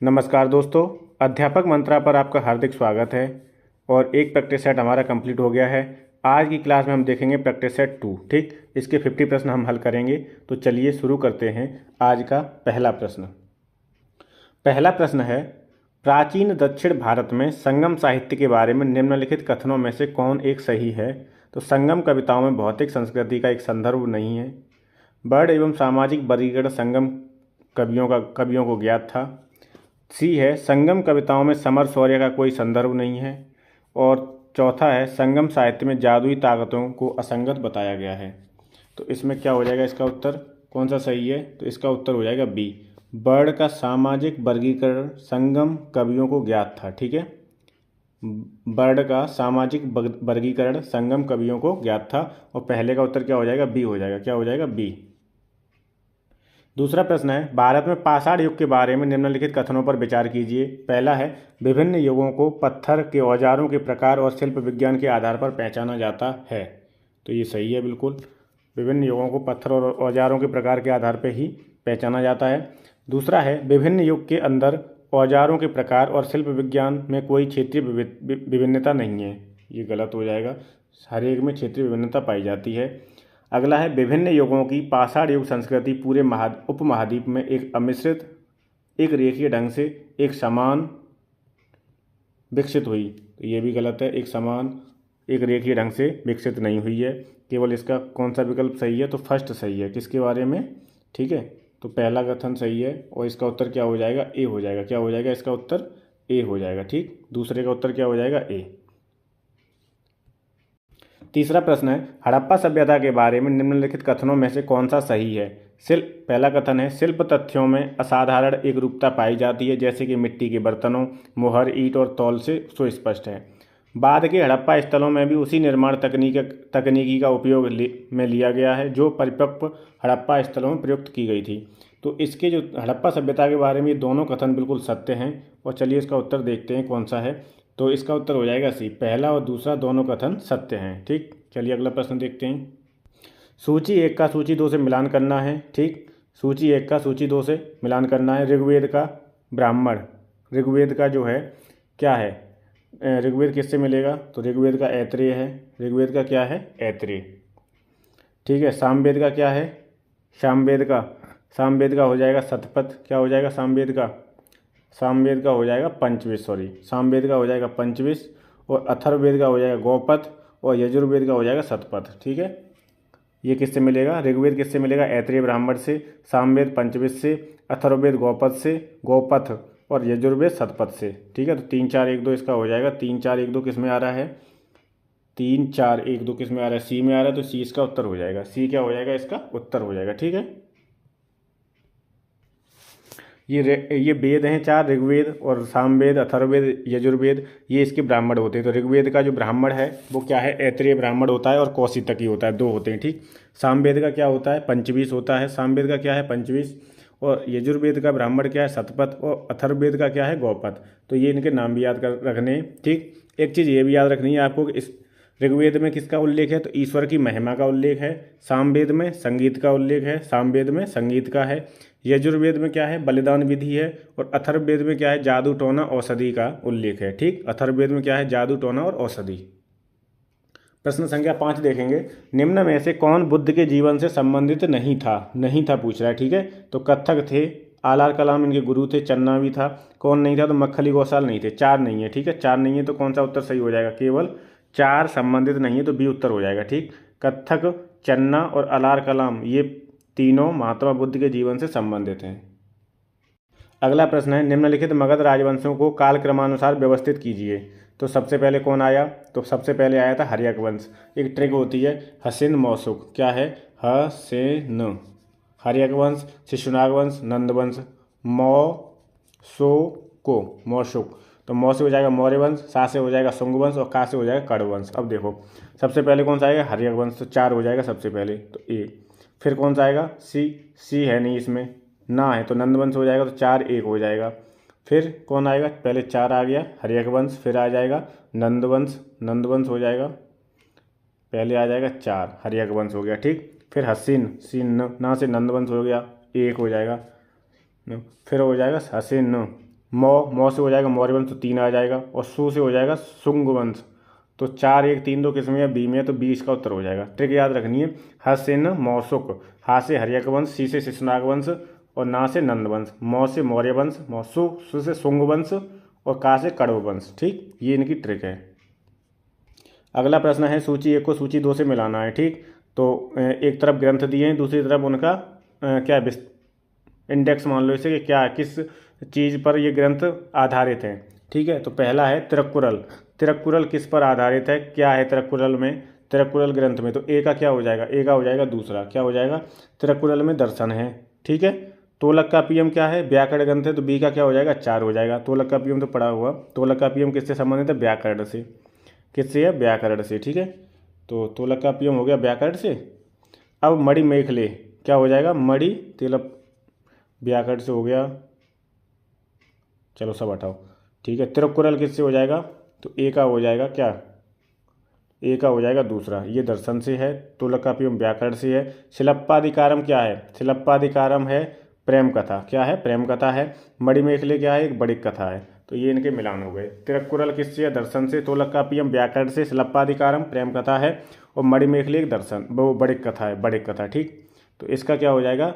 नमस्कार दोस्तों, अध्यापक मंत्रा पर आपका हार्दिक स्वागत है। और एक प्रैक्टिस सेट हमारा कंप्लीट हो गया है। आज की क्लास में हम देखेंगे प्रैक्टिस सेट 2। ठीक, इसके 50 प्रश्न हम हल करेंगे। तो चलिए शुरू करते हैं। आज का पहला प्रश्न है, प्राचीन दक्षिण भारत में संगम साहित्य के बारे में निम्नलिखित कथनों में से कौन एक सही है। तो संगम कविताओं में भौतिक संस्कृति का एक संदर्भ नहीं है। वर्ण एवं सामाजिक वर्गीकरण संगम कवियों को ज्ञात था। सी है, संगम कविताओं में समर शौर्य का कोई संदर्भ नहीं है। और चौथा है, संगम साहित्य में जादुई ताकतों को असंगत बताया गया है। तो इसमें क्या हो जाएगा, इसका उत्तर कौन सा सही है? तो इसका उत्तर हो जाएगा बी, वर्ण का सामाजिक वर्गीकरण संगम कवियों को ज्ञात था। ठीक है, वर्ण का सामाजिक वर्गीकरण संगम कवियों को ज्ञात था। और पहले का उत्तर क्या हो जाएगा? बी हो जाएगा। क्या हो जाएगा? बी। दूसरा प्रश्न है, भारत में पाषाण युग के बारे में निम्नलिखित कथनों पर विचार कीजिए। पहला है, विभिन्न युगों को पत्थर के औजारों के प्रकार और शिल्प विज्ञान के आधार पर पहचाना जाता है। तो ये सही है, बिल्कुल। विभिन्न युगों को पत्थर और औजारों के प्रकार के आधार पर ही पहचाना जाता है। दूसरा है, विभिन्न युग के अंदर औजारों के प्रकार और शिल्प विज्ञान में कोई क्षेत्रीय विभिन्नता नहीं है। ये गलत हो जाएगा। हर एक में क्षेत्रीय विभिन्नता पाई जाती है। अगला है, विभिन्न युगों की पाषाण युग संस्कृति पूरे उपमहाद्वीप में एक अमिश्रित, एक रेखीय ढंग से एक समान विकसित हुई। तो ये भी गलत है। एक समान, एक रेखीय ढंग से विकसित नहीं हुई है। केवल इसका कौन सा विकल्प सही है? तो फर्स्ट सही है। किसके बारे में? ठीक है, तो पहला कथन सही है और इसका उत्तर क्या हो जाएगा? ए हो जाएगा। क्या हो जाएगा? इसका उत्तर ए हो जाएगा। ठीक, दूसरे का उत्तर क्या हो जाएगा? ए। तीसरा प्रश्न है, हड़प्पा सभ्यता के बारे में निम्नलिखित कथनों में से कौन सा सही है? पहला कथन है, शिल्प तथ्यों में असाधारण एकरूपता पाई जाती है, जैसे कि मिट्टी के बर्तनों, मोहर, ईंट और तौल से सुस्पष्ट है। बाद के हड़प्पा स्थलों में भी उसी निर्माण तकनीकी का उपयोग में लिया गया है जो परिपक्व हड़प्पा स्थलों में प्रयुक्त की गई थी। तो इसके जो हड़प्पा सभ्यता के बारे में ये दोनों कथन बिल्कुल सत्य हैं। और चलिए इसका उत्तर देखते हैं कौन सा है। तो इसका उत्तर हो जाएगा सी, पहला और दूसरा दोनों कथन सत्य हैं। ठीक, चलिए अगला प्रश्न देखते हैं। सूची 1 का सूची 2 से मिलान करना है। ठीक, सूची 1 का सूची 2 से मिलान करना है। ऋग्वेद का ब्राह्मण, ऋग्वेद का जो है क्या है? ऋग्वेद किससे मिलेगा? तो ऋग्वेद का ऐत्रेय है। ऋग्वेद का क्या है? ऐत्रेय। ठीक है, सामवेद का क्या है? सामवेद का हो जाएगा शतपथ। क्या हो जाएगा सामवेद का? सामवेद का हो जाएगा पंचविश। सामवेद का हो जाएगा पंचविश। और अथर्ववेद का हो जाएगा गौपथ। और यजुर्वेद का हो जाएगा शतपथ। ठीक है, ये किससे मिलेगा? ऋग्वेद किससे मिलेगा? ऐत्रेय ब्राह्मण से, सामवेद पंचविश से, अथर्ववेद गौपथ और यजुर्वेद शतपथ से। ठीक है, तो 3 4 1 2 इसका हो जाएगा। 3 4 1 2 किस में आ रहा है? 3 4 1 2 किस में आ रहा है? सी में आ रहा है। तो सी इसका उत्तर हो जाएगा। सी क्या हो जाएगा? इसका उत्तर हो जाएगा। ठीक है, ये वेद हैं 4, ऋग्वेद और सामवेद, अथर्ववेद, यजुर्वेद, ये इसके ब्राह्मण होते हैं। तो ऋग्वेद का जो ब्राह्मण है वो क्या है? ऐत्रेय ब्राह्मण होता है और कौशितकी होता है, 2 होते हैं। ठीक, सामवेद का क्या होता है? पंचविश होता है। सामवेद का क्या है? पंचविश। और यजुर्वेद का ब्राह्मण क्या है? शतपथ। और अथर्ववेद का क्या है? गौपथ। तो ये इनके नाम भी याद कर रखने हैं। ठीक, एक चीज़ ये भी याद रखनी है आपको कि इस ऋग्वेद में किसका उल्लेख है? तो ईश्वर की महिमा का उल्लेख है। सामवेद में संगीत का उल्लेख है। सामवेद में संगीत का है। यजुर्वेद में क्या है? बलिदान विधि है। और अथर्ववेद में क्या है? जादू टोना औषधि का उल्लेख है। ठीक, अथर्ववेद में क्या है? जादू टोना और औषधि। प्रश्न संख्या 5 देखेंगे, निम्न में से कौन बुद्ध के जीवन से संबंधित नहीं था पूछ रहा है। ठीक है, तो कत्थक थे, आलार कलाम इनके गुरु थे, चन्ना भी था। कौन नहीं था? तो मक्खली गौसाल नहीं थे। 4 नहीं है। ठीक है, 4 नहीं है तो कौन सा उत्तर सही हो जाएगा? केवल 4 संबंधित नहीं है, तो बी उत्तर हो जाएगा। ठीक, कत्थक, चन्ना और आलार कलाम ये तीनों महात्मा बुद्ध के जीवन से संबंधित हैं। अगला प्रश्न है, निम्नलिखित मगध राजवंशों को कालक्रमानुसार व्यवस्थित कीजिए। तो सबसे पहले कौन आया? तो सबसे पहले आया था हर्यक वंश। एक ट्रिक होती है, हसिन मौसुक। क्या है? हसेन। हर्यक वंश, शिशुनाग वंश, नंद वंश, मौशुक। तो मौ से हो जाएगा मौर्य वंश, सा से हो जाएगा शुंग वंश और का से हो जाएगा कण्व वंश। अब देखो सबसे पहले कौन सा आएगा? हर्यक वंश। तो 4 हो जाएगा सबसे पहले, तो ए। फिर कौन सा आएगा? सी है नहीं इसमें, ना है, तो नंद वंश हो जाएगा। तो 4 1 हो जाएगा। फिर कौन आएगा? पहले 4 आ गया हर्यक वंश, फिर आ जाएगा नंद वंश हो जाएगा। पहले आ जाएगा 4 हर्यक वंश हो गया। ठीक, फिर हसीन, सीन ना से नंद वंश हो गया, 1 हो जाएगा। फिर हो जाएगा हसीन मौ से हो जाएगा मौर्य वंश, तो 3 आ जाएगा। और सु से हो जाएगा शुंग वंश, तो 4 1 3 2 किस में है, बी में है, तो 20 का उत्तर हो जाएगा। ट्रिक याद रखनी है, ह से न मौसुक, हा से हर्यक वंश, सी से शिशुनाग वंश और ना से नंद वंश, मौ से मौर्य वंश, सु से शुंग वंश और का से कण्व वंश। ठीक, ये इनकी ट्रिक है। अगला प्रश्न है सूची 1 को सूची 2 से मिलाना है। ठीक, तो एक तरफ ग्रंथ दिए हैं, दूसरी तरफ उनका क्या इंडेक्स मान लो इसे कि क्या किस चीज़ पर ये ग्रंथ आधारित हैं। ठीक है, तो पहला है तिरुक्कुरल। तिरुक्कुरल किस पर आधारित है, क्या है तिरुक्कुरल में, तिरुक्कुरल ग्रंथ में, तो ए का क्या हो जाएगा, ए का हो जाएगा दूसरा, क्या हो जाएगा, तिरुक्कुरल में दर्शन है। ठीक है, तोलक्कापियम क्या है, व्याकरण ग्रंथ है, तो बी का क्या हो जाएगा, 4 हो जाएगा। तोलक्कापियम तो पढ़ा हुआ, तोलक्कापियम किससे संबंधित है, व्याकरण से, किससे है, व्याकरण से। ठीक है, तो तोलक्कापियम हो गया व्याकरण से। अब मणि मेखले क्या हो जाएगा, मणि तिलक व्याकरण से हो गया, चलो सब हटाओ। ठीक है, तिरुक्कुरल किससे हो जाएगा, तो ए का हो जाएगा क्या, ए का हो जाएगा दूसरा, ये दर्शन से है। तोलक्कापियम व्याकरण से है। शिलप्पाधिकारम क्या है, शिलप्पाधिकारम है प्रेम कथा, क्या है, प्रेम कथा है। मणिमेखले क्या है, एक बड़ी कथा है। तो ये इनके मिलान हो गए। तिरुक्कुरल किससे है, दर्शन से। तोलक्कापियम व्याकरण से। शिलप्पाधिकारम प्रेम कथा है और मणिमेखले एक दर्शन, वो बड़ी कथा है, बड़ी कथा। ठीक, तो इसका क्या हो जाएगा,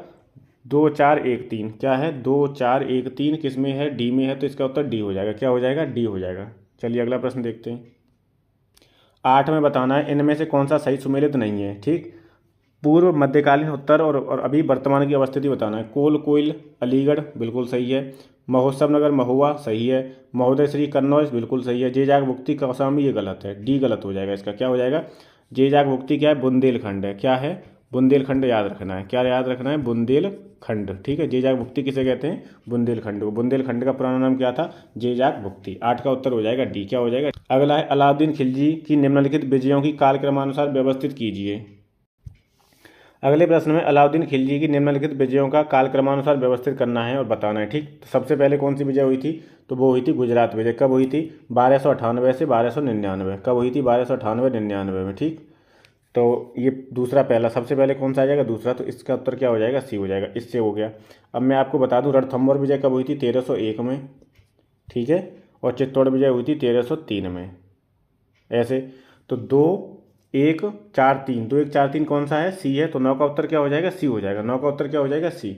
2 4 1 3, क्या है, 2 4 1 3 किस में है, डी में है, तो इसका उत्तर डी हो जाएगा, क्या हो जाएगा, डी हो जाएगा। चलिए अगला प्रश्न देखते हैं। 8 में बताना है इनमें से कौन सा सही सुमेलित नहीं है। ठीक, पूर्व, मध्यकालीन, उत्तर और अभी वर्तमान की अवस्थिति बताना है। कोल कोयल अलीगढ़ बिल्कुल सही है। महोत्सव नगर महुआ सही है। महोदय श्री कन्नौज बिल्कुल सही है। जे जाग भुक्ति कौशाम्बी ये गलत है, डी गलत हो जाएगा इसका, क्या हो जाएगा, जे जाग भुक्ति क्या है, बुंदेलखंड है, क्या है, बुंदेलखंड याद रखना है, क्या याद रखना है, बुंदेलखंड। ठीक है, जे जाग भुक्ति किसे कहते हैं, बुंदेलखंड को। बुंदेलखंड का पुराना नाम क्या था, जे जाग भुक्ति। 8 का उत्तर हो जाएगा डी, क्या हो जाएगा। अगला है अलाउद्दीन खिलजी की निम्नलिखित विजयों की कालक्रमानुसार व्यवस्थित कीजिए। अगले प्रश्न में अलाउद्दीन खिलजी की निम्नलिखित विजयों का कालक्रमानुसार व्यवस्थित करना है और बताना है। ठीक, तो सबसे पहले कौन सी विजय हुई थी, तो वो हुई थी गुजरात विजय। कब हुई थी, 1298 से 1299। कब हुई थी, 1298-99 में। ठीक, तो ये दूसरा, पहला सबसे पहले कौन सा आ जाएगा, दूसरा, तो इसका उत्तर क्या हो जाएगा, सी हो जाएगा, इससे हो गया। अब मैं आपको बता दूं रणथंभौर विजय कब हुई थी, 1301 में। ठीक है, और चित्तौड़ विजय हुई थी 1303 में। ऐसे तो 2 1 4 3, 2 1 4 3 कौन सा है, सी है, तो 9 का उत्तर क्या हो जाएगा, सी हो जाएगा। 9 का उत्तर क्या हो जाएगा, सी।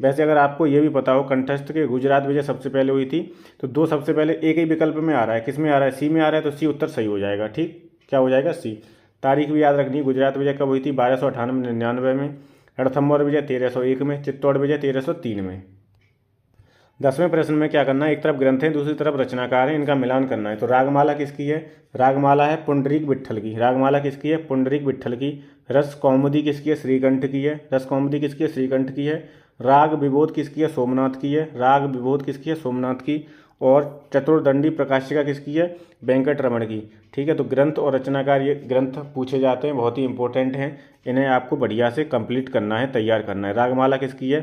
वैसे अगर आपको ये भी पता हो कंठस्थ के गुजरात विजय सबसे पहले हुई थी, तो 2 सबसे पहले एक ही विकल्प में आ रहा है, किस में आ रहा है, सी में आ रहा है, तो सी उत्तर सही हो जाएगा। ठीक, क्या हो जाएगा, सी। तारीख भी याद रखनी है, गुजरात विजय कब हुई थी, 1298-99 में। रणथंभौर विजय 1301 में। चित्तौड़ विजय 1303 में। 10वें प्रश्न में क्या करना है, एक तरफ ग्रंथ है, दूसरी तरफ रचनाकार है, इनका मिलान करना है। तो रागमाला किसकी है, रागमाला है पुंडरीक विट्ठल की। रागमाला किसकी है, पुंडरीक विट्ठल की। रस कौमुदी किसकी है, श्रीकंठ की है। रस कौमुदी किसकी है, श्रीकंठ की है। राग विबोध किसकी है, सोमनाथ की है। राग विबोध किसकी है, सोमनाथ की। और चतुर्दंडी प्रकाशिका किसकी है, वेंकट रमण की। ठीक है, तो ग्रंथ और रचनाकार ये ग्रंथ पूछे जाते हैं, बहुत ही इंपॉर्टेंट हैं, इन्हें आपको बढ़िया से कंप्लीट करना है, तैयार करना है। रागमाला किसकी है,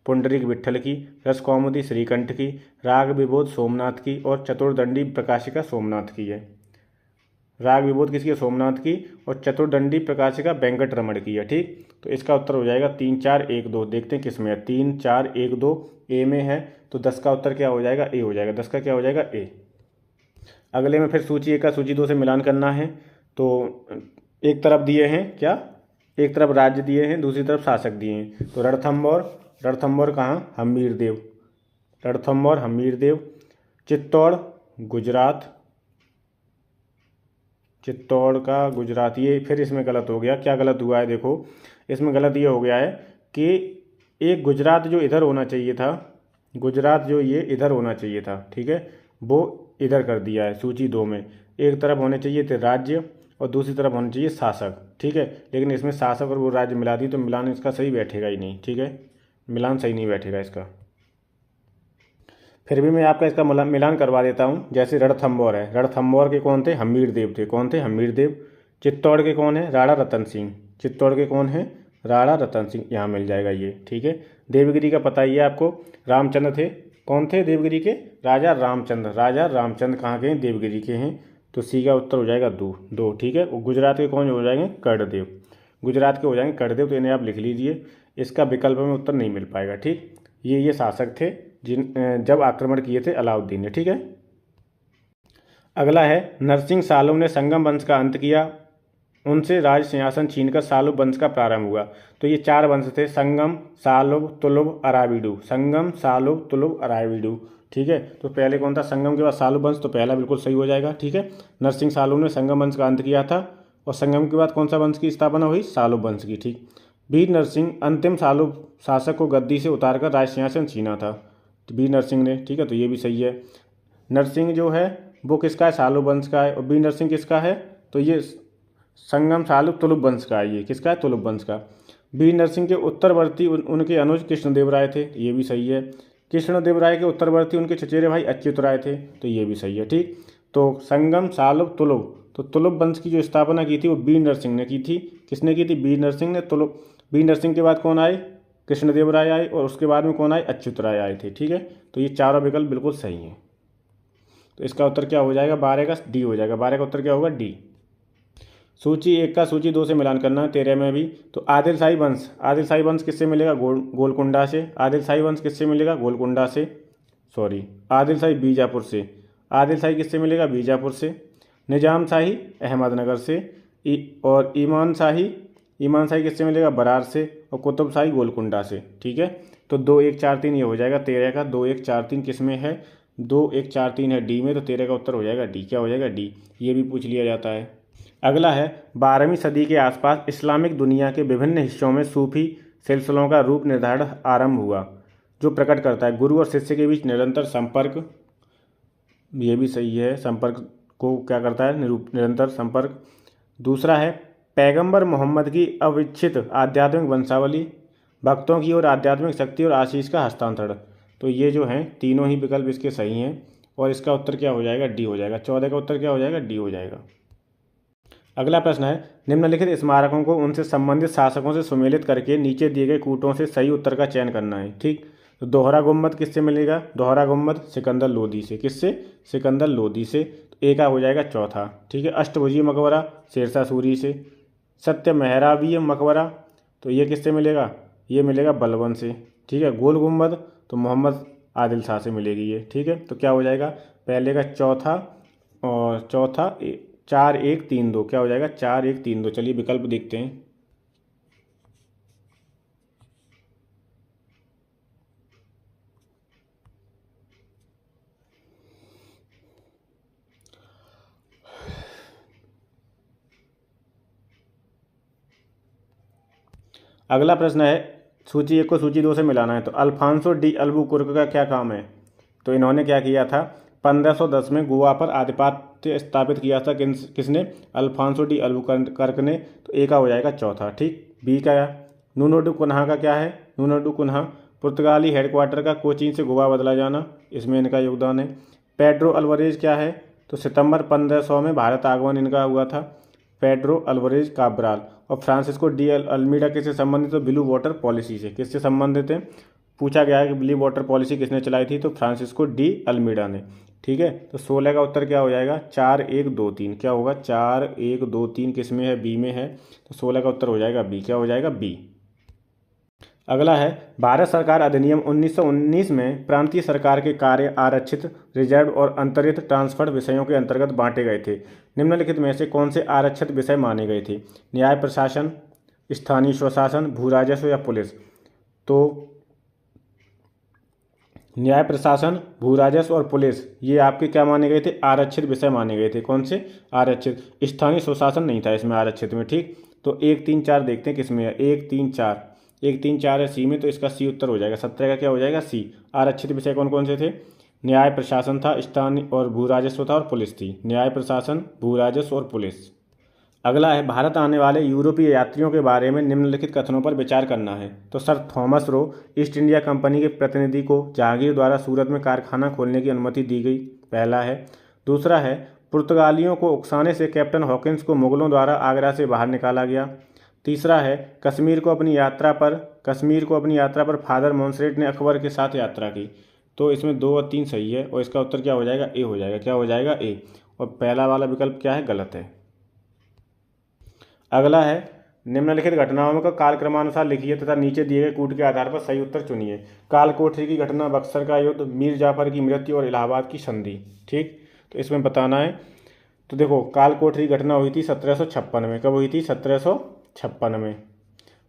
पुंडरीक विट्ठल की। रस कौमुदी श्रीकंठ की। राग विबोध सोमनाथ की। और चतुर्दंडी प्रकाशिका सोमनाथ की है। राग विबोध किसकी है, सोमनाथ की। और चतुर्दंडी प्रकाशिका वेंकट रमण की है। ठीक, तो इसका उत्तर हो जाएगा 3 4 1 2। देखते हैं किस में है, 3 4 1 2 ए में है, तो 10 का उत्तर क्या हो जाएगा, ए हो जाएगा। 10 का क्या हो जाएगा, ए। अगले में फिर सूची 1 का सूची 2 से मिलान करना है। तो एक तरफ दिए हैं क्या, एक तरफ राज्य दिए हैं, दूसरी तरफ शासक दिए हैं। तो रणथंभौर कहाँ, हमीरदेव। रणथंभौर हमीरदेव। चित्तौड़ गुजरात, चित्तौड़ का गुजरात। ये फिर इसमें गलत हो गया, क्या गलत हुआ है, देखो इसमें गलत ये हो गया है कि एक गुजरात जो इधर होना चाहिए था, गुजरात जो ये इधर होना चाहिए था, ठीक है, वो इधर कर दिया है सूची 2 में। एक तरफ होने चाहिए थे राज्य और दूसरी तरफ होना चाहिए शासक। ठीक है, लेकिन इसमें शासक और वो राज्य मिला दी, तो मिलान इसका सही बैठेगा ही नहीं। ठीक है, मिलान सही नहीं बैठेगा इसका। फिर भी मैं आपका इसका मिलान करवा देता हूँ। जैसे रणथंभौर है, रणथंभौर के कौन थे, हमीरदेव थे। कौन थे, हमीरदेव। चित्तौड़ के कौन है, राणा रतन सिंह। चित्तौड़ के कौन है, राणा रतन सिंह, यहाँ मिल जाएगा ये। ठीक है, देवगिरी का पता ही है आपको, रामचंद्र थे। कौन थे देवगिरी के, राजा रामचंद्र। राजा रामचंद्र कहाँ के हैं, देवगिरी के हैं, तो सी का उत्तर हो जाएगा 2। ठीक है, गुजरात के कौन हो जाएंगे, कर्णदेव। गुजरात के हो जाएंगे कर्णदेव, तो इन्हें आप लिख लीजिए, इसका विकल्प में उत्तर नहीं मिल पाएगा। ठीक, ये शासक थे जब आक्रमण किए थे अलाउद्दीन ने। ठीक है, अगला है नरसिंह सालुब ने संगम वंश का अंत किया, उनसे राज सिंहासन छीनकर सालुब वंश का प्रारंभ हुआ। तो ये 4 वंश थे, संगम, सालुब, तुलुब, अराविडु। संगम, सालुब, तुलुब, अराविडु। ठीक है, तो पहले कौन था? संगम के बाद सालुब वंश, तो पहला बिल्कुल सही हो जाएगा। ठीक है, नरसिंह सालुब ने संगम वंश का अंत किया था और संगम के बाद कौन सा वंश की स्थापना हुई? सालुब वंश की। ठीक, वीर नरसिंह अंतिम सालुब शासक को गद्दी से उतारकर राज सिंहासन छीना था, तो वीर नरसिंह ने। ठीक है, तो ये भी सही है। नरसिंह जो है वो किसका है? सालुब वंश का है। और वीर नरसिंह किसका है? तो ये संगम, सालुब, तुलुब वंश का है। ये किसका है? तुलुब वंश का। वीर नरसिंह के उत्तरवर्ती उनके अनुज कृष्णदेव राय थे, ये भी सही है। कृष्णदेव राय के उत्तरवर्ती उनके चचेरे भाई अच्युत राय थे, तो ये भी सही है। ठीक, तो संगम, सालुब, तुलुब, तो तुलुब वंश की जो स्थापना की थी वो वीर नरसिंह ने की थी। किसने की थी? वीर नरसिंह ने। तुलुब, वीर नरसिंह के बाद कौन आए? कृष्णदेव राय आए, और उसके बाद में कौन आए? अच्युत राय आए थे। ठीक है, तो ये चारों विकल्प बिल्कुल सही हैं। तो इसका उत्तर क्या हो जाएगा? 12 का डी हो जाएगा। 12 का उत्तर क्या होगा? डी। सूची 1 का सूची 2 से मिलान करना है 13 में भी। तो आदिल शाही वंश, आदिल शाही वंश किससे मिलेगा? गोलकुंडा से। आदिल शाही वंश किससे मिलेगा? गोलकुंडा से। सॉरी, आदिल शाही बीजापुर से। आदिल शाही किससे मिलेगा? बीजापुर से। निजाम शाही अहमदनगर से। और ईमान शाही, ईमान शाही किससे मिलेगा? बरार से। और कुतुब शाही गोलकुंडा से। ठीक है, तो 2 1 4 3 ये हो जाएगा 13 का। 2 1 4 3 किस में है? 2 1 4 3 है डी में, तो 13 का उत्तर हो जाएगा डी। क्या हो जाएगा? डी। ये भी पूछ लिया जाता है। अगला है 12वीं सदी के आसपास इस्लामिक दुनिया के विभिन्न हिस्सों में सूफी सिलसिलों का रूप निर्धारण आरंभ हुआ, जो प्रकट करता है गुरु और शिष्य के बीच निरंतर संपर्क। ये भी सही है, संपर्क को क्या करता है? निरंतर संपर्क। दूसरा है पैगंबर मोहम्मद की अविच्छित आध्यात्मिक वंशावली, भक्तों की ओर आध्यात्मिक शक्ति और आशीष का हस्तांतरण। तो ये जो हैं तीनों ही विकल्प इसके सही हैं, और इसका उत्तर क्या हो जाएगा? डी हो जाएगा। 14 का उत्तर क्या हो जाएगा? डी हो जाएगा। अगला प्रश्न है निम्नलिखित स्मारकों को उनसे संबंधित शासकों से सुमेलित करके नीचे दिए गए कूटों से सही उत्तर का चयन करना है। ठीक, तो दोहरा गुम्बद किससे मिलेगा? दोहरा गुम्बद सिकंदर लोदी से। किससे? सिकंदर लोदी से। तो ए का हो जाएगा चौथा। ठीक है, अष्टभुजीय मकबरा शेरशाह सूरी से। सत्य मेहराबीय मकबरा, तो ये किससे मिलेगा? ये मिलेगा बलबन से। ठीक है, गोल गुम्बद तो मोहम्मद आदिल शाह से मिलेगी ये। ठीक है, तो क्या हो जाएगा? पहले का चौथा और चौथा 4 1 3 2 क्या हो जाएगा? 4 1 3 2। चलिए विकल्प देखते हैं। अगला प्रश्न है सूची 1 को सूची 2 से मिलाना है। तो अल्फांसो डी अल्बुकुर्क का क्या काम है? तो इन्होंने क्या किया था? 1510 में गोवा पर आधिपत्य स्थापित किया था। किसने? अल्फांसो डी अल्बुकर्क ने। तो ए का हो जाएगा चौथा। ठीक, बी का नूनो डू कुन्हा का क्या है? नूनो डू कुन्हा पुर्तगाली हेडक्वार्टर का कोचीन से गोवा बदला जाना, इसमें इनका योगदान है। पेड्रो अल्वारेज क्या है? तो सितंबर 1500 में भारत आगमन इनका हुआ था। Pedro Alvarez Cabral. और फ्रांसिस्को डी अल्मीडा किससे संबंधित? तो ब्लू वाटर पॉलिसी से। किससे संबंधित है? पूछा गया है कि ब्लू वाटर पॉलिसी किसने चलाई थी? तो फ्रांसिस्को डी अल्मीडा ने। ठीक है, तो 16 का उत्तर क्या हो जाएगा? 4 1 2 3। क्या होगा? 4 1 2 3 किस में है? बी में है, तो 16 का उत्तर हो जाएगा बी। क्या हो जाएगा? बी। अगला है भारत सरकार अधिनियम 1919 में प्रांतीय सरकार के कार्य आरक्षित, रिजर्व और अंतरित ट्रांसफर विषयों के अंतर्गत बांटे गए थे। निम्नलिखित में से कौन से आरक्षित विषय माने गए थे? न्याय प्रशासन, स्थानीय स्वशासन, भू राजस्व या पुलिस? तो न्याय प्रशासन, भू राजस्व और पुलिस ये आपके क्या माने गए थे? आरक्षित विषय माने गए थे। कौन से? आरक्षित। स्थानीय स्वशासन नहीं था इसमें आरक्षित में। ठीक, तो 1 3 4 देखते हैं किसमें है। 1 3 4 1 3 4 है सी में, तो इसका सी उत्तर हो जाएगा। 17 का क्या हो जाएगा? सी। आरक्षित विषय कौन कौन से थे? न्याय प्रशासन था, स्थानीय और भू राजस्व था, और पुलिस थी। न्याय प्रशासन, भू राजस्व और पुलिस। अगला है भारत आने वाले यूरोपीय यात्रियों के बारे में निम्नलिखित कथनों पर विचार करना है। तो sir Thomas Roe east India company के प्रतिनिधि को जहांगीर द्वारा सूरत में कारखाना खोलने की अनुमति दी गई, पहला है। दूसरा है पुर्तगालियों को उकसाने से कैप्टन हॉकिंस को मुगलों द्वारा आगरा से बाहर निकाला गया। तीसरा है कश्मीर को अपनी यात्रा पर फादर मोन्सरेट ने अकबर के साथ यात्रा की। तो इसमें 2 और 3 सही है, और इसका उत्तर क्या हो जाएगा? ए हो जाएगा। क्या हो जाएगा? ए। और पहला वाला विकल्प क्या है? गलत है। अगला है निम्नलिखित घटनाओं का कालक्रमानुसार लिखिए तथा नीचे दिए गए कूट के आधार पर सही उत्तर चुनिए। काल कोठरी की घटना, बक्सर का युद्ध, मीर जाफर की मृत्यु और इलाहाबाद की संधि। ठीक, तो इसमें बताना है। तो देखो, काल कोठरी घटना हुई थी 1756 में। कब हुई थी? 1756 में।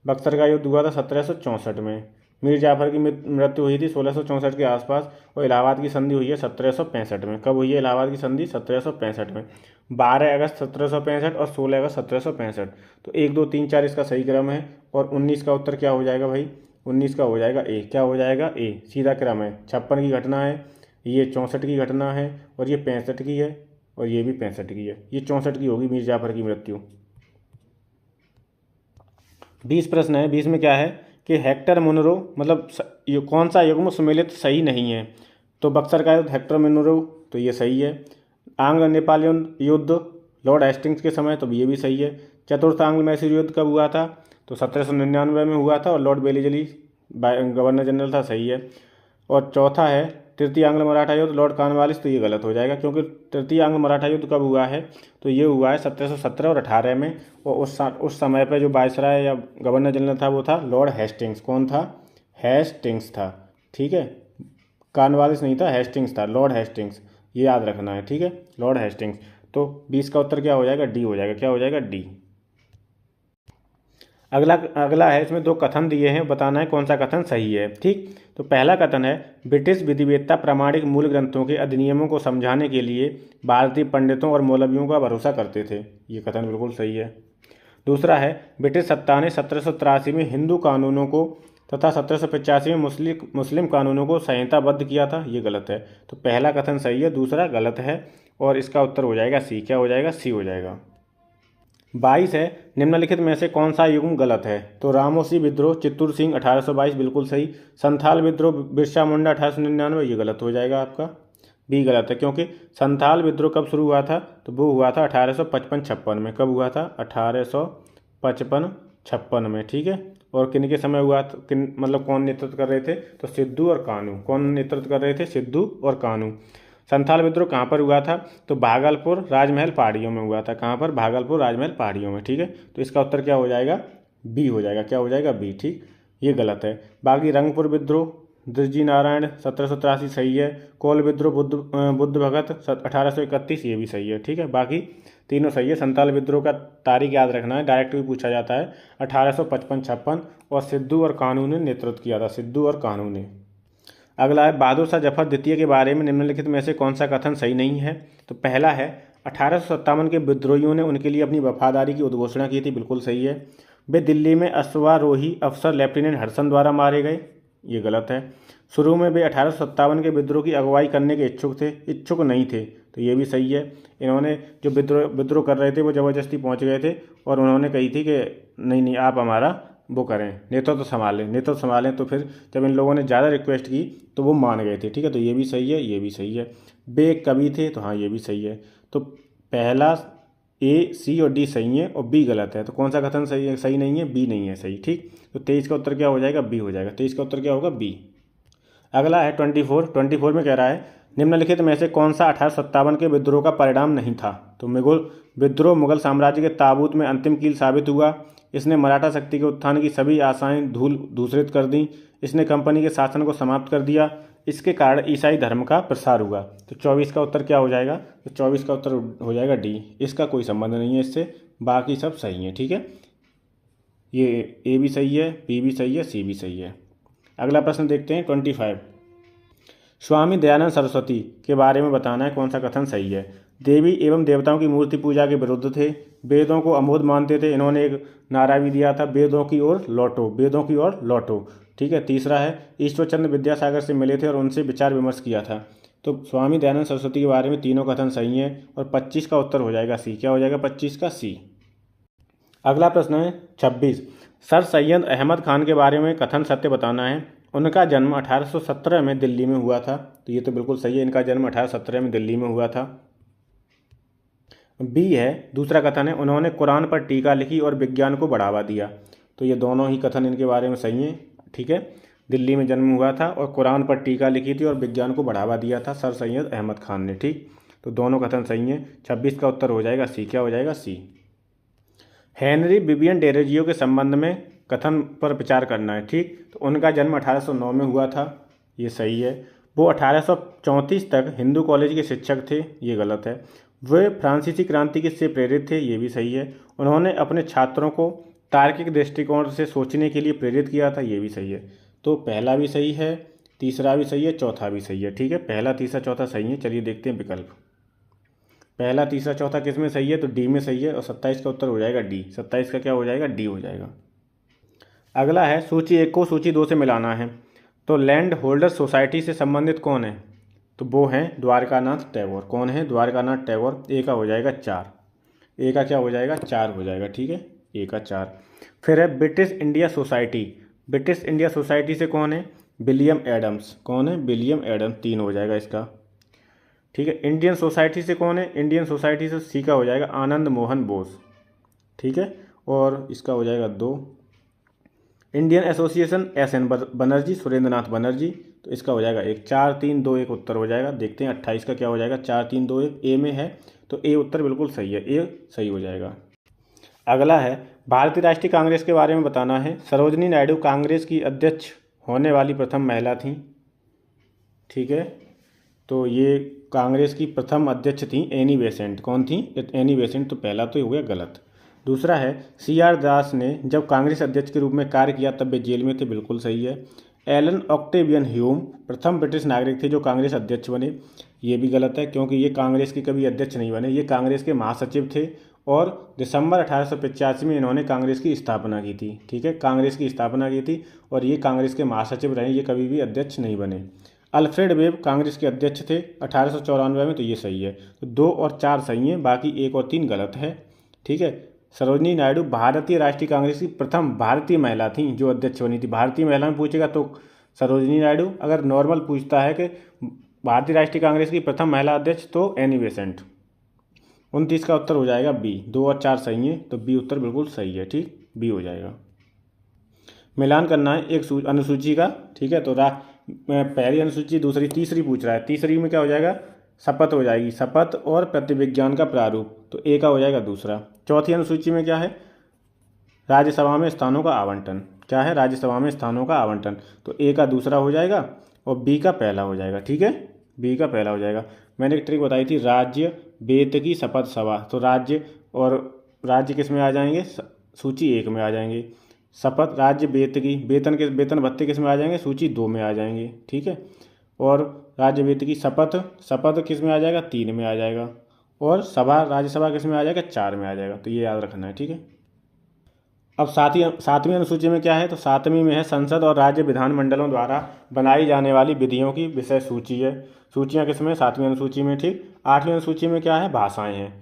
बक्सर का युद्ध हुआ था 1764 में। मीर जाफर की मृत्यु हुई थी 1664 के आसपास। और इलाहाबाद की संधि हुई है 1765 में। कब हुई है इलाहाबाद की संधि? 1765 में। 12 अगस्त 1765 और 16 अगस्त 1765। तो 1, 2, 3, 4 इसका सही क्रम है। और 19 का उत्तर क्या हो जाएगा भाई? 19 का हो जाएगा ए। क्या हो जाएगा? ए, सीधा क्रम है। 56 की घटना है, ये 64 की घटना है, और ये 65 की है, और ये भी 65 की है। ये 64 की होगी मीर जाफर की मृत्यु। 20 प्रश्न है। 20 में क्या है कि हेक्टर मुनरो मतलब ये कौन सा युग्म सुमेलित सही नहीं है? तो बक्सर का युद्ध हेक्टर मुनरो, तो ये सही है। आंग्ल नेपाल युद्ध लॉर्ड हेस्टिंग्स के समय, तो ये भी सही है। चतुर्थ आंग्ल मैसूर युद्ध कब हुआ था? तो 1799 में हुआ था, और लॉर्ड बेलीजली गवर्नर जनरल था, सही है। और चौथा है तृतीय आंग्ल मराठा युद्ध लॉर्ड कॉर्नवालिस, तो ये गलत हो जाएगा, क्योंकि तृतीय आंग्ल मराठा युद्ध कब हुआ है? तो ये हुआ है 1717 और 18 में। और उस समय पे जो वायसराय या गवर्नर जनरल था वो था लॉर्ड हेस्टिंग्स। कौन था? हेस्टिंग्स था। ठीक है, कॉर्नवालिस नहीं था, हेस्टिंग्स था, लॉर्ड हेस्टिंग्स। ये याद रखना है, ठीक है, लॉर्ड हेस्टिंग्स। तो 20 का उत्तर क्या हो जाएगा? डी हो जाएगा। क्या हो जाएगा? डी। अगला है, इसमें 2 कथन दिए हैं, बताना है कौन सा कथन सही है। ठीक, तो पहला कथन है ब्रिटिश विधिवेत्ता प्रामाणिक मूल ग्रंथों के अधिनियमों को समझाने के लिए भारतीय पंडितों और मौलवियों का भरोसा करते थे। ये कथन बिल्कुल सही है। दूसरा है ब्रिटिश सत्ता ने 1783 में हिंदू कानूनों को तथा 1785 में मुस्लिम कानूनों को संहिताबद्ध किया था। ये गलत है। तो पहला कथन सही है, दूसरा गलत है, और इसका उत्तर हो जाएगा सी। क्या हो जाएगा? सी हो जाएगा। 22 है, निम्नलिखित में से कौन सा युग्म गलत है? तो रामोसी विद्रोह चित्तूर सिंह 1822 बिल्कुल सही। संथाल विद्रोह बिरसा मुंडा 1899, ये गलत हो जाएगा आपका। बी गलत है, क्योंकि संथाल विद्रोह कब शुरू हुआ था? तो वो हुआ था 1855-56 में। कब हुआ था? 1855-56 में। ठीक है, और किन के समय हुआ था? मतलब कौन नेतृत्व कर रहे थे? तो सिद्धू और कानू। कौन नेतृत्व कर रहे थे? सिद्धू और कानू। संथाल विद्रोह कहाँ पर हुआ था? तो भागलपुर राजमहल पहाड़ियों में हुआ था। कहाँ पर? भागलपुर राजमहल पहाड़ियों में। ठीक है, तो इसका उत्तर क्या हो जाएगा? बी हो जाएगा। क्या हो जाएगा? बी। ठीक, ये गलत है। बाकी रंगपुर विद्रोह दृजी नारायण 1783 सही है। कोल विद्रोह बुद्ध भगत 1831, ये भी सही है। ठीक है, बाकी तीनों सही है। संथाल विद्रोह का तारीख याद रखना है, डायरेक्ट भी पूछा जाता है, 1855-56, और सिद्धू और कानू ने नेतृत्व किया था। सिद्धू और कानू ने। अगला है बहादुर शाह जफर द्वितीय के बारे में निम्नलिखित में से कौन सा कथन सही नहीं है? तो पहला है 1857 के विद्रोहियों ने उनके लिए अपनी वफादारी की उद्घोषणा की थी। बिल्कुल सही है। वे दिल्ली में अश्वारोही अफसर लेफ्टिनेंट हडसन द्वारा मारे गए। ये गलत है। शुरू में वे 1857 के विद्रोह की अगुवाई करने के इच्छुक नहीं थे। तो ये भी सही है। इन्होंने जो विद्रोह कर रहे थे वो ज़बरदस्ती पहुंच गए थे, और उन्होंने कही थी कि नहीं आप हमारा वो करें, नेतृत्व संभालें। तो फिर जब इन लोगों ने ज़्यादा रिक्वेस्ट की तो वो मान गए थे। ठीक है, तो ये भी सही है, ये भी सही है। वे एक कवि थे, तो हाँ ये भी सही है। तो पहला ए, सी और डी सही है, और बी गलत है। तो कौन सा कथन सही है? सही नहीं है, बी नहीं है सही। ठीक, तो 23 का उत्तर क्या हो जाएगा? बी हो जाएगा। 23 का उत्तर क्या होगा? बी। अगला है 24 में कह रहा है निम्नलिखित में से कौन सा 1857 के विद्रोह का परिणाम नहीं था? तो मुगल साम्राज्य के ताबूत में अंतिम कील साबित हुआ। इसने मराठा शक्ति के उत्थान की सभी आशाएं धूसरित कर दी। इसने कंपनी के शासन को समाप्त कर दिया। इसके कारण ईसाई धर्म का प्रसार हुआ। तो 24 का उत्तर क्या हो जाएगा? तो 24 का उत्तर हो जाएगा डी। इसका कोई संबंध नहीं है इससे, बाकी सब सही है। ठीक है, ये ए भी सही है, बी भी सही है, सी भी सही है। अगला प्रश्न देखते हैं 25। स्वामी दयानंद सरस्वती के बारे में बताना है कौन सा कथन सही है। देवी एवं देवताओं की मूर्ति पूजा के विरुद्ध थे। वेदों को अमोघ मानते थे। इन्होंने एक नारा भी दिया था, वेदों की ओर लौटो, वेदों की ओर लौटो। ठीक है, तीसरा है ईश्वरचंद्र विद्यासागर से मिले थे और उनसे विचार विमर्श किया था। तो स्वामी दयानंद सरस्वती के बारे में तीनों कथन सही हैं, और 25 का उत्तर हो जाएगा सी। क्या हो जाएगा? 25 का सी। अगला प्रश्न है 26। सर सैयद अहमद खान के बारे में कथन सत्य बताना है। उनका जन्म 1817 में दिल्ली में हुआ था। तो ये तो बिल्कुल सही है, इनका जन्म 1817 में दिल्ली में हुआ था। बी है दूसरा कथन है उन्होंने कुरान पर टीका लिखी और विज्ञान को बढ़ावा दिया। तो ये दोनों ही कथन इनके बारे में सही हैं। ठीक है, दिल्ली में जन्म हुआ था और कुरान पर टीका लिखी थी और विज्ञान को बढ़ावा दिया था सर सैयद अहमद खान ने। ठीक, तो दोनों कथन सही हैं। 26 का उत्तर हो जाएगा सी। क्या हो जाएगा? सी। हेनरी विवियन डेरोजियो के संबंध में कथन पर विचार करना है, ठीक। तो उनका जन्म 1809 में हुआ था, ये सही है। वो 1834 तक हिंदू कॉलेज के शिक्षक थे, ये गलत है। वे फ्रांसीसी क्रांति से प्रेरित थे, ये भी सही है। उन्होंने अपने छात्रों को तार्किक दृष्टिकोण से सोचने के लिए प्रेरित किया था, ये भी सही है। तो पहला भी सही है, तीसरा भी सही है, चौथा भी सही है, ठीक है। पहला, तीसरा, चौथा सही है। चलिए देखते हैं विकल्प। पहला, तीसरा, चौथा किस में सही है? तो डी में सही है, और 27 का उत्तर हो जाएगा डी। 27 का क्या हो जाएगा? डी हो जाएगा। अगला है, सूची 1 को सूची 2 से मिलाना है। तो लैंड होल्डर सोसाइटी से संबंधित कौन है? तो वो हैं द्वारकानाथ टैगोर। कौन है? द्वारकानाथ टैगोर। ए का हो जाएगा 4। ए का क्या हो जाएगा? 4 हो जाएगा, ठीक है। ए का 4। फिर है British India society. British India society से कौन है? William Adams. कौन है? William Adams. 3 हो जाएगा इसका, ठीक है। इंडियन सोसाइटी से कौन है? इंडियन सोसाइटी से सी का हो जाएगा आनंद मोहन बोस, ठीक है। और इसका हो जाएगा 2। Indian association S N. बनर्जी, सुरेंद्र नाथ बनर्जी। तो इसका हो जाएगा 1। 4, 3, 2, 1 उत्तर हो जाएगा। देखते हैं 28 का क्या हो जाएगा। 4, 3, 2, 1 ए में है, तो ए उत्तर बिल्कुल सही है, ए सही हो जाएगा। अगला है, भारतीय राष्ट्रीय कांग्रेस के बारे में बताना है। सरोजनी नायडू कांग्रेस की अध्यक्ष होने वाली प्रथम महिला थी, ठीक है। तो ये कांग्रेस की प्रथम अध्यक्ष थी एनी बेसेंट। कौन थी? Annie Besant. तो पहला तो हो गया गलत। दूसरा है, सी.आर. दास ने जब कांग्रेस अध्यक्ष के रूप में कार्य किया तब वे जेल में थे, बिल्कुल सही है। एलन ऑक्टेवियन ह्यूम प्रथम ब्रिटिश नागरिक थे जो कांग्रेस अध्यक्ष बने, ये भी गलत है, क्योंकि ये कांग्रेस के कभी अध्यक्ष नहीं बने, ये कांग्रेस के महासचिव थे और दिसंबर 1885 में इन्होंने कांग्रेस की स्थापना की थी, ठीक है। कांग्रेस की स्थापना की थी और ये कांग्रेस के महासचिव रहे, ये कभी भी अध्यक्ष नहीं बने। अल्फ्रेड वेब कांग्रेस के अध्यक्ष थे 1894 में, तो ये सही है। तो 2 और 4 सही हैं, बाकी 1 और 3 गलत है, ठीक है। सरोजनी नायडू भारतीय राष्ट्रीय कांग्रेस की प्रथम भारतीय महिला थी जो अध्यक्ष बनी थी। भारतीय महिला में पूछेगा तो सरोजनी नायडू, अगर नॉर्मल पूछता है कि भारतीय राष्ट्रीय कांग्रेस की प्रथम महिला अध्यक्ष तो एनी बेसेंट। 29 का उत्तर हो जाएगा बी। 2 और 4 सही हैं, तो बी उत्तर बिल्कुल सही है, ठीक, बी हो जाएगा। मिलान करना है एक अनुसूची का, ठीक है। तो पहली अनुसूची, दूसरी, तीसरी पूछ रहा है। तीसरी में क्या हो जाएगा? शपथ हो जाएगी, शपथ और प्रतिविज्ञान का प्रारूप, तो ए का हो जाएगा दूसरा। चौथी अनुसूची में क्या है? राज्यसभा में स्थानों का आवंटन। क्या है? राज्यसभा में स्थानों का आवंटन, तो ए का दूसरा हो जाएगा और बी का पहला हो जाएगा, ठीक है। बी का पहला हो जाएगा। मैंने एक ट्रिक बताई थी, राज्य वेतकी शपथ सभा, तो राज्य और राज्य किस में आ जाएंगे? सूची 1 में आ जाएंगे। शपथ, राज्य वेतकी, वेतन भत्ते किस में आ जाएंगे? सूची 2 में आ जाएंगे, ठीक है। और राज्य वेतकी शपथ किस में आ जाएगा? 3 में आ जाएगा। और सभा, राज्यसभा किस में आ जाएगा? 4 में आ जाएगा, तो ये याद रखना है, ठीक है। अब सातवीं अनुसूची में क्या है? तो 7वीं में है संसद और राज्य विधानमंडलों द्वारा बनाई जाने वाली विधियों की विषय सूची है। सूचियाँ किस में? 7वीं अनुसूची में, ठीक। 8वीं अनुसूची में क्या है? भाषाएं हैं।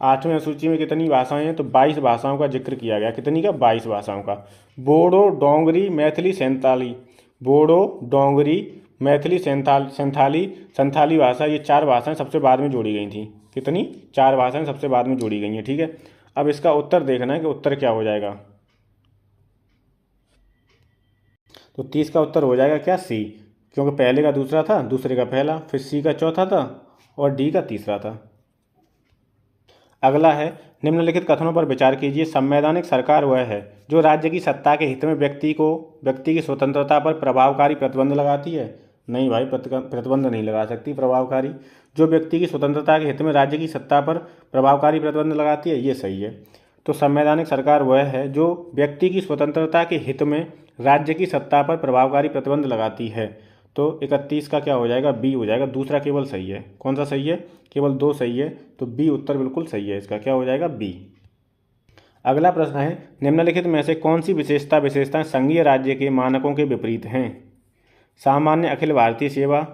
8वीं अनुसूची में कितनी भाषाएं हैं? तो 22 भाषाओं का जिक्र किया गया। कितनी का? 22 भाषाओं का। बोडो, डोंगरी, मैथिली, संथाली। बोडो, डोंगरी, मैथिली, संथाली भाषा, ये 4 भाषाएं सबसे बाद में जोड़ी गई थी। कितनी? 4 भाषाएं सबसे बाद में जोड़ी गई हैं, ठीक है। अब इसका उत्तर देखना है कि उत्तर क्या हो जाएगा। तो 30 का उत्तर हो जाएगा क्या? सी, क्योंकि पहले का दूसरा था, दूसरे का पहला, फिर सी का चौथा था और डी का तीसरा था। अगला है, निम्नलिखित कथनों पर विचार कीजिए। संवैधानिक सरकार वह है जो राज्य की सत्ता के हित में व्यक्ति की स्वतंत्रता पर प्रभावकारी प्रतिबंध लगाती है। नहीं भाई, प्रतिबंध नहीं लगा सकती प्रभावकारी। जो व्यक्ति की स्वतंत्रता के हित में राज्य की सत्ता पर प्रभावकारी प्रतिबंध लगाती है, ये सही है। तो संवैधानिक सरकार वह है जो व्यक्ति की स्वतंत्रता के हित में राज्य की सत्ता पर प्रभावकारी प्रतिबंध लगाती है। तो 31 का क्या हो जाएगा? बी हो जाएगा। दूसरा केवल सही है। कौन सा सही है? केवल 2 सही है, तो बी उत्तर बिल्कुल सही है। इसका क्या हो जाएगा? बी। अगला प्रश्न है, निम्नलिखित में से कौन सी विशेषताएं संघीय राज्य के मानकों के विपरीत हैं? सामान्य अखिल भारतीय सेवा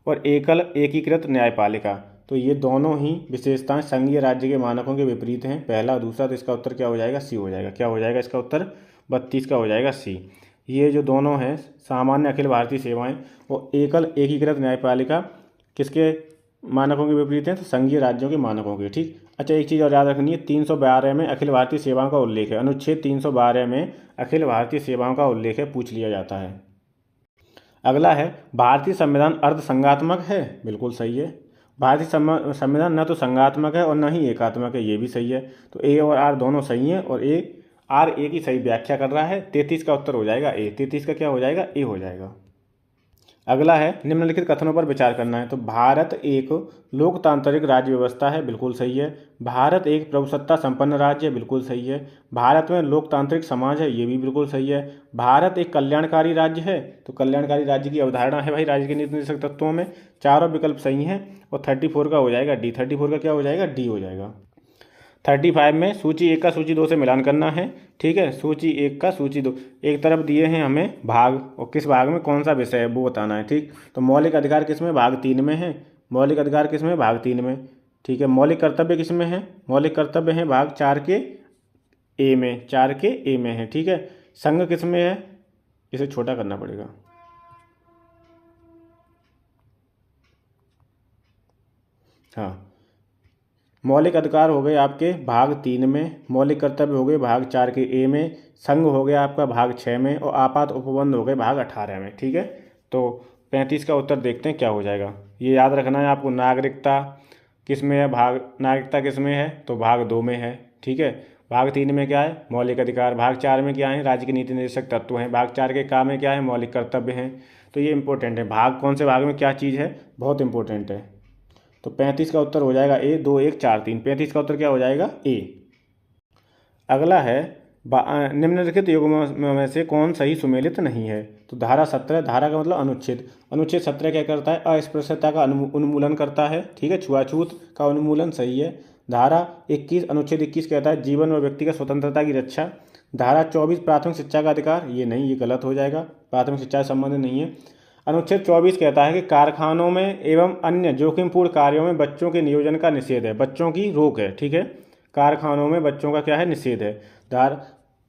और एकल एकीकृत न्यायपालिका। तो ये दोनों ही विशेषताएं संघीय राज्य के मानकों के विपरीत हैं, पहला दूसरा। तो इसका उत्तर क्या हो जाएगा? सी हो जाएगा। क्या हो जाएगा इसका उत्तर? 32 का हो जाएगा सी। ये जो दोनों हैं, सामान्य अखिल भारतीय सेवाएं और एकल एकीकृत न्यायपालिका, किसके मानकों के विपरीत हैं? तो संघीय राज्यों के मानकों के, ठीक। अच्छा, एक चीज़ और याद रखनी है, 312 में अखिल भारतीय सेवाओं का उल्लेख है। अनुच्छेद 312 में अखिल भारतीय सेवाओं का उल्लेख है, पूछ लिया जाता है। अगला है, भारतीय संविधान अर्धसंघात्मक है। बिल्कुल सही है। भारतीय संविधान न तो संघात्मक है और न ही एकात्मक है, ये भी सही है। तो ए और आर दोनों सही हैं और आर ए की सही व्याख्या कर रहा है। 33 का उत्तर हो जाएगा ए। 33 का क्या हो जाएगा? ए हो जाएगा। अगला है निम्नलिखित कथनों पर विचार करना है। तो भारत एक लोकतांत्रिक राज्य व्यवस्था है, बिल्कुल सही है। भारत एक प्रभुसत्ता संपन्न राज्य है, बिल्कुल सही है। भारत में लोकतांत्रिक समाज है, ये भी बिल्कुल सही है। भारत एक कल्याणकारी राज्य है, तो कल्याणकारी राज्य की अवधारणा है भाई राज्य के नीति निर्देशक तत्वों में। चारों विकल्प सही हैं और 34 का हो जाएगा डी। 34 का क्या हो जाएगा? डी हो जाएगा। 35 में सूची 1 का सूची 2 से मिलान करना है। ठीक है, सूची 1 का सूची 2, एक तरफ दिए हैं हमें भाग और किस भाग में कौन सा विषय है वो बताना है। ठीक, तो मौलिक अधिकार किस में? भाग 3 में है। मौलिक अधिकार किस में? भाग 3 में। ठीक है, मौलिक कर्तव्य किस में है? मौलिक कर्तव्य है भाग 4 के ए में। 4 के ए में है। ठीक है, संघ किस में है? इसे छोटा करना पड़ेगा। हाँ, मौलिक अधिकार हो गए आपके भाग 3 में, मौलिक कर्तव्य हो गए भाग 4 के ए में, संघ हो गया आपका भाग 6 में और आपात उपबंध हो गए भाग 18 में। ठीक है, तो 35 का उत्तर देखते हैं क्या हो जाएगा। ये याद रखना है आपको। नागरिकता किस में है? नागरिकता किस में है? तो भाग 2 में है। ठीक है, भाग 3 में क्या है? मौलिक अधिकार। भाग 4 में क्या है? राज्य के नीति निर्देशक तत्व हैं। भाग 4 के का में क्या है? मौलिक कर्तव्य हैं। तो ये इंपॉर्टेंट है, भाग कौन से भाग में क्या चीज़ है, बहुत इंपॉर्टेंट है। तो 35 का उत्तर हो जाएगा ए। 2 1 4 3। 35 का उत्तर क्या हो जाएगा? ए। अगला है निम्नलिखित युग्मों में से कौन सही सुमेलित नहीं है? तो धारा 17, धारा का मतलब अनुच्छेद। अनुच्छेद 17 क्या करता है? अस्पृश्यता का उन्मूलन करता है। ठीक है, छुआछूत का उन्मूलन, सही है। धारा 21, अनुच्छेद 21 कहता है जीवन और व्यक्तिगत स्वतंत्रता की रक्षा। धारा 24, प्राथमिक शिक्षा का अधिकार, ये नहीं, ये गलत हो जाएगा, प्राथमिक शिक्षा से संबंधित नहीं है। अनुच्छेद 24 कहता है कि कारखानों में एवं अन्य जोखिमपूर्ण कार्यों में बच्चों के नियोजन का निषेध है, बच्चों की रोक है। ठीक है, कारखानों में बच्चों का क्या है? निषेध है।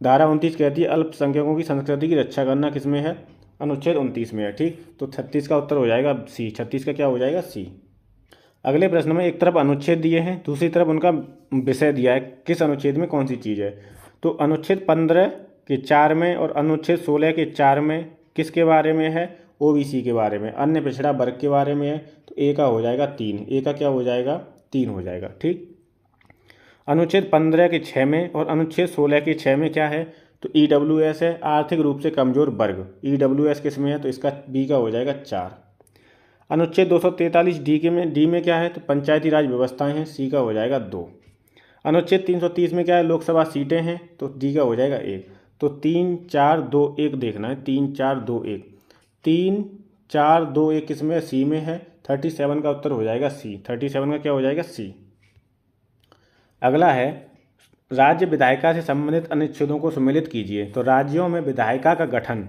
धारा 29 कहती है अल्पसंख्यकों की संस्कृति की रक्षा करना, किस में है? अनुच्छेद 29 में है। ठीक, तो 36 का उत्तर हो जाएगा सी। 36 का क्या हो जाएगा? सी। अगले प्रश्न में एक तरफ अनुच्छेद दिए हैं, दूसरी तरफ उनका विषय दिया है, किस अनुच्छेद में कौन सी चीज़ है। तो अनुच्छेद 15 के 4 में और अनुच्छेद 16 के 4 में किसके बारे में है? ओबीसी के बारे में, अन्य पिछड़ा वर्ग के बारे में है। तो ए का हो जाएगा 3। ए का क्या हो जाएगा? 3 हो जाएगा। ठीक, अनुच्छेद 15 के 6 में और अनुच्छेद 16 के 6 में क्या है? तो ईडब्ल्यूएस है, आर्थिक रूप से कमजोर वर्ग। ईडब्ल्यूएस किस में है? तो इसका बी का हो जाएगा 4। अनुच्छेद 243 डी में क्या है? तो पंचायती राज व्यवस्थाएं हैं, सी का हो जाएगा 2। अनुच्छेद 330 में क्या है? लोकसभा सीटें हैं, तो डी का हो जाएगा 1। तो 3 4 2 1 देखना है, 3 4 2 1। 3 4 2 1 किस में? सी में है। 37 का उत्तर हो जाएगा सी। 37 का क्या हो जाएगा? सी। अगला है राज्य विधायिका से संबंधित अनुच्छेदों को सुमेलित कीजिए। तो राज्यों में विधायिका का गठन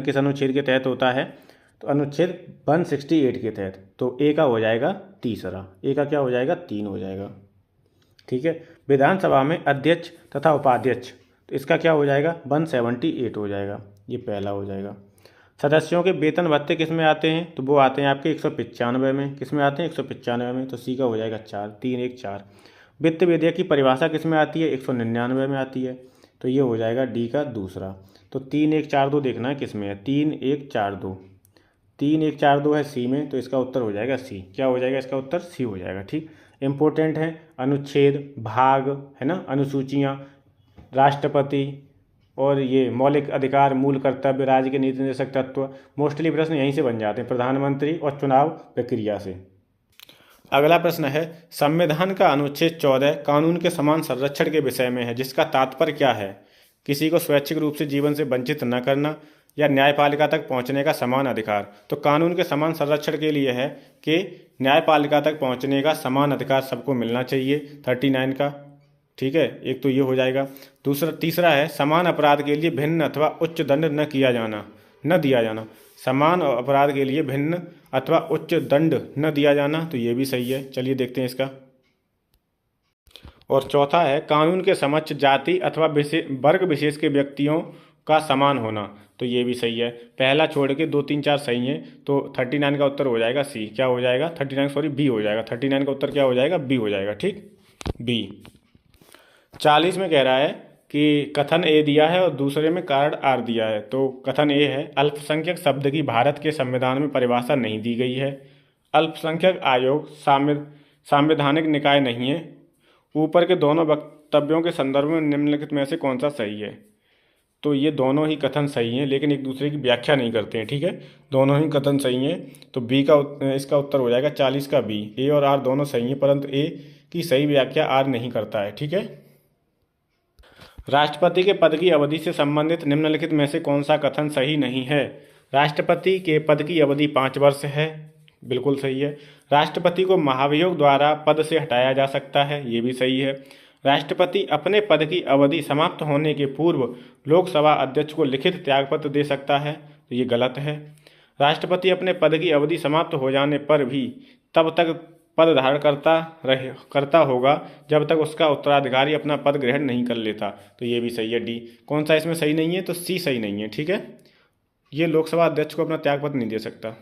किस अनुच्छेद के तहत होता है? तो अनुच्छेद 168 के तहत। तो ए का हो जाएगा तीसरा। ए का क्या हो जाएगा? 3 हो जाएगा। ठीक है, विधानसभा में अध्यक्ष तथा उपाध्यक्ष, तो इसका क्या हो जाएगा? 178 हो जाएगा, ये पहला हो जाएगा। सदस्यों के वेतन भत्ते किस में आते हैं? तो वो आते हैं आपके 195 में। किस में आते हैं? 195 में। तो सी का हो जाएगा 4। 3 1 4। वित्त विधेयक की परिभाषा किस में आती है? 199 में आती है। तो ये हो जाएगा डी का दूसरा। तो 3 1 4 2 देखना है किस में है। 3 1 4 2। 3 1 4 2 है सी में, तो इसका उत्तर हो जाएगा सी। क्या हो जाएगा इसका उत्तर? सी हो जाएगा। ठीक, इंपॉर्टेंट है अनुच्छेद, भाग, है ना, अनुसूचियाँ, राष्ट्रपति और ये मौलिक अधिकार, मूल कर्तव्य, राज्य के नीति निर्देशक तत्व, मोस्टली प्रश्न यहीं से बन जाते हैं, प्रधानमंत्री और चुनाव प्रक्रिया से। अगला प्रश्न है संविधान का अनुच्छेद 14 कानून के समान संरक्षण के विषय में है, जिसका तात्पर्य क्या है? किसी को स्वैच्छिक रूप से जीवन से वंचित न करना या न्यायपालिका तक पहुंचने का समान अधिकार। तो कानून के समान संरक्षण के लिए है कि न्यायपालिका तक पहुंचने का समान अधिकार सबको मिलना चाहिए, 39 का। ठीक है, एक तो ये हो जाएगा। तीसरा है समान अपराध के लिए भिन्न अथवा उच्च दंड न दिया जाना। समान अपराध के लिए भिन्न अथवा उच्च दंड न दिया जाना, तो ये भी सही है। चलिए देखते हैं इसका। और चौथा है कानून के समक्ष जाति अथवा वर्ग विशेष के व्यक्तियों का समान होना, तो ये भी सही है। पहला छोड़ के 2 3 4 सही है, तो 39 का उत्तर हो जाएगा सी। क्या हो जाएगा? 39 सॉरी बी हो जाएगा। 39 का उत्तर क्या हो जाएगा? बी हो जाएगा। ठीक, बी। 40 में कह रहा है कि कथन ए दिया है और दूसरे में कारण आर दिया है। तो कथन ए है अल्पसंख्यक शब्द की भारत के संविधान में परिभाषा नहीं दी गई है। अल्पसंख्यक आयोग संवैधानिक निकाय नहीं है। ऊपर के दोनों वक्तव्यों के संदर्भ में निम्नलिखित में से कौन सा सही है? तो ये दोनों ही कथन सही हैं, लेकिन एक दूसरे की व्याख्या नहीं करते हैं। ठीक है, दोनों ही कथन सही हैं। तो बी का इसका उत्तर हो जाएगा 40 का बी। ए और आर दोनों सही हैं, परंतु ए की सही व्याख्या आर नहीं करता है। ठीक है। राष्ट्रपति के पद की अवधि से संबंधित निम्नलिखित में से कौन सा कथन सही नहीं है? राष्ट्रपति के पद की अवधि 5 वर्ष है, बिल्कुल सही है। राष्ट्रपति को महाभियोग द्वारा पद से हटाया जा सकता है, ये भी सही है। राष्ट्रपति अपने पद की अवधि समाप्त होने के पूर्व लोकसभा अध्यक्ष को लिखित त्यागपत्र दे सकता है, तो ये गलत है। राष्ट्रपति अपने पद की अवधि समाप्त हो जाने पर भी तब तक पद धारण करता होगा जब तक उसका उत्तराधिकारी अपना पद ग्रहण नहीं कर लेता, तो ये भी सही है। डी कौन सा इसमें सही नहीं है? तो सी सही नहीं है। ठीक है, ये लोकसभा अध्यक्ष को अपना त्यागपत्र नहीं दे सकता।